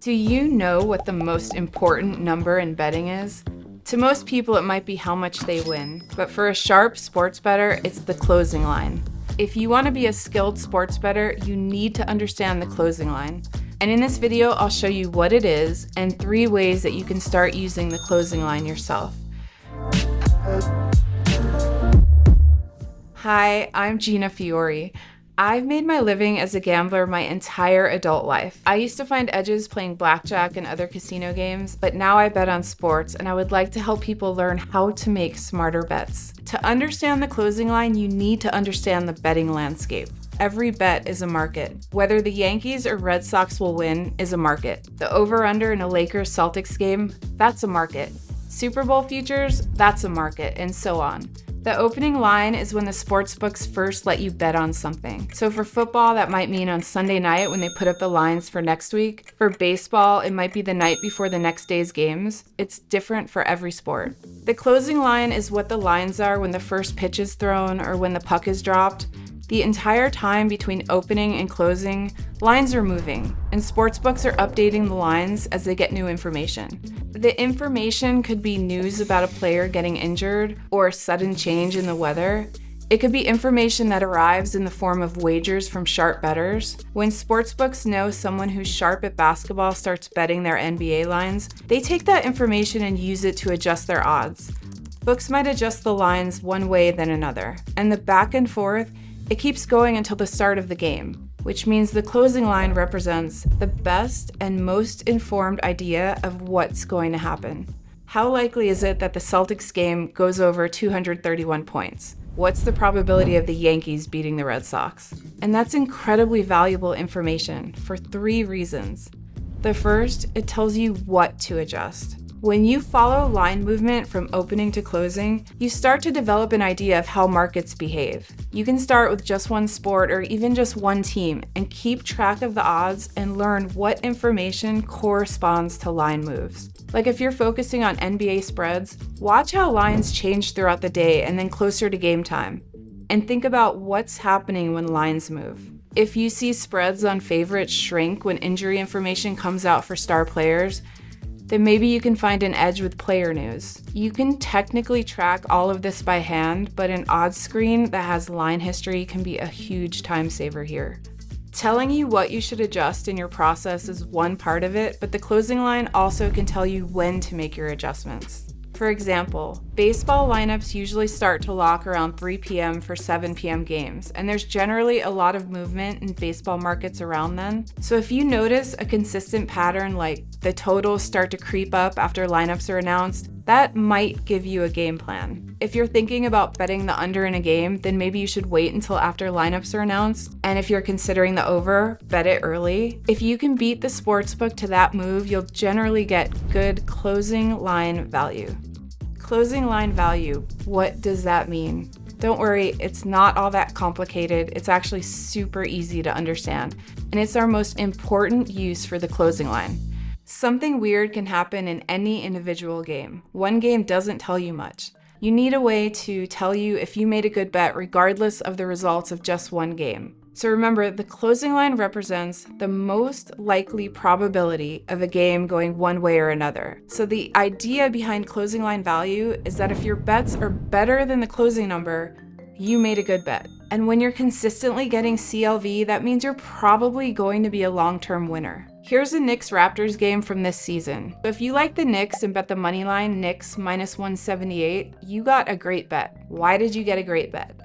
Do you know what the most important number in betting is? To most people, it might be how much they win, but for a sharp sports bettor, it's the closing line. If you want to be a skilled sports bettor, you need to understand the closing line. And in this video, I'll show you what it is and 3 ways that you can start using the closing line yourself. Hi, I'm Gina Fiore. I've made my living as a gambler my entire adult life. I used to find edges playing blackjack and other casino games, but now I bet on sports, and I would like to help people learn how to make smarter bets. To understand the closing line, you need to understand the betting landscape. Every bet is a market. Whether the Yankees or Red Sox will win is a market. The over-under in a Lakers-Celtics game, that's a market. Super Bowl futures, that's a market, and so on. The opening line is when the sportsbooks first let you bet on something. So for football, that might mean on Sunday night when they put up the lines for next week. For baseball, it might be the night before the next day's games. It's different for every sport. The closing line is what the lines are when the first pitch is thrown or when the puck is dropped. The entire time between opening and closing, lines are moving, and sportsbooks are updating the lines as they get new information. The information could be news about a player getting injured or a sudden change in the weather. It could be information that arrives in the form of wagers from sharp bettors. When sportsbooks know someone who's sharp at basketball starts betting their NBA lines, they take that information and use it to adjust their odds. Books might adjust the lines one way then another, and the back and forth, it keeps going until the start of the game, which means the closing line represents the best and most informed idea of what's going to happen. How likely is it that the Celtics game goes over 231 points? What's the probability of the Yankees beating the Red Sox? And that's incredibly valuable information for 3 reasons. The first, it tells you what to adjust. When you follow line movement from opening to closing, you start to develop an idea of how markets behave. You can start with just one sport or even just one team and keep track of the odds and learn what information corresponds to line moves. Like if you're focusing on NBA spreads, watch how lines change throughout the day and then closer to game time. And think about what's happening when lines move. If you see spreads on favorites shrink when injury information comes out for star players, then maybe you can find an edge with player news. You can technically track all of this by hand, but an odds screen that has line history can be a huge time saver here. Telling you what you should adjust in your process is one part of it, but the closing line also can tell you when to make your adjustments. For example, baseball lineups usually start to lock around 3 p.m. for 7 p.m. games, and there's generally a lot of movement in baseball markets around then. So if you notice a consistent pattern like the totals start to creep up after lineups are announced, that might give you a game plan. If you're thinking about betting the under in a game, then maybe you should wait until after lineups are announced. And if you're considering the over, bet it early. If you can beat the sportsbook to that move, you'll generally get good closing line value. Closing line value, what does that mean? Don't worry, it's not all that complicated. It's actually super easy to understand, and it's our most important use for the closing line. Something weird can happen in any individual game. One game doesn't tell you much. You need a way to tell you if you made a good bet regardless of the results of just one game. So remember, the closing line represents the most likely probability of a game going one way or another. So the idea behind closing line value is that if your bets are better than the closing number, you made a good bet. And when you're consistently getting CLV, that means you're probably going to be a long-term winner. Here's a Knicks-Raptors game from this season. So if you like the Knicks and bet the money line Knicks minus 178, you got a great bet. Why did you get a great bet?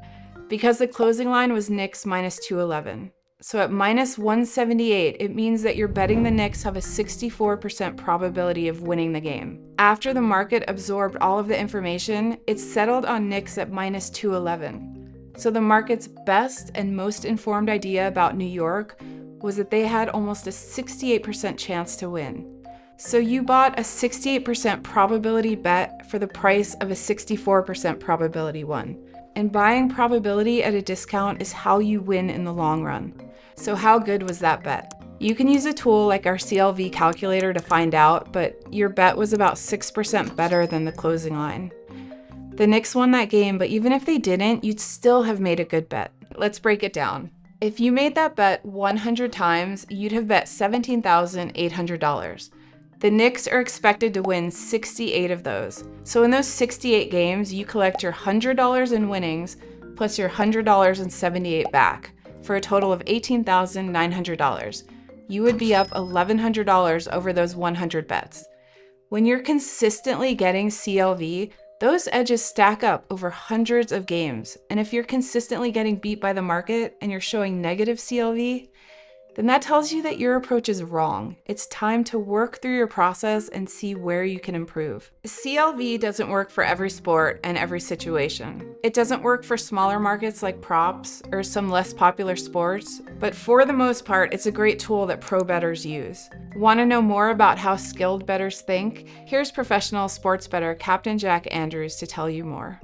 Because the closing line was Knicks minus 211. So at minus 178, it means that you're betting the Knicks have a 64% probability of winning the game. After the market absorbed all of the information, it settled on Knicks at minus 211. So the market's best and most informed idea about New York was that they had almost a 68% chance to win. So you bought a 68% probability bet for the price of a 64% probability one. And buying probability at a discount is how you win in the long run. So how good was that bet? You can use a tool like our CLV calculator to find out, but your bet was about 6% better than the closing line. The Knicks won that game, but even if they didn't, you'd still have made a good bet. Let's break it down. If you made that bet 100 times, you'd have bet $17,800. The Knicks are expected to win 68 of those. So in those 68 games, you collect your $100 in winnings plus your $100.78 back for a total of $18,900. You would be up $1,100 over those 100 bets. When you're consistently getting CLV, those edges stack up over hundreds of games. And if you're consistently getting beat by the market and you're showing negative CLV, then that tells you that your approach is wrong. It's time to work through your process and see where you can improve. CLV doesn't work for every sport and every situation. It doesn't work for smaller markets like props or some less popular sports, but for the most part, it's a great tool that pro bettors use. Want to know more about how skilled bettors think? Here's professional sports bettor Captain Jack Andrews to tell you more.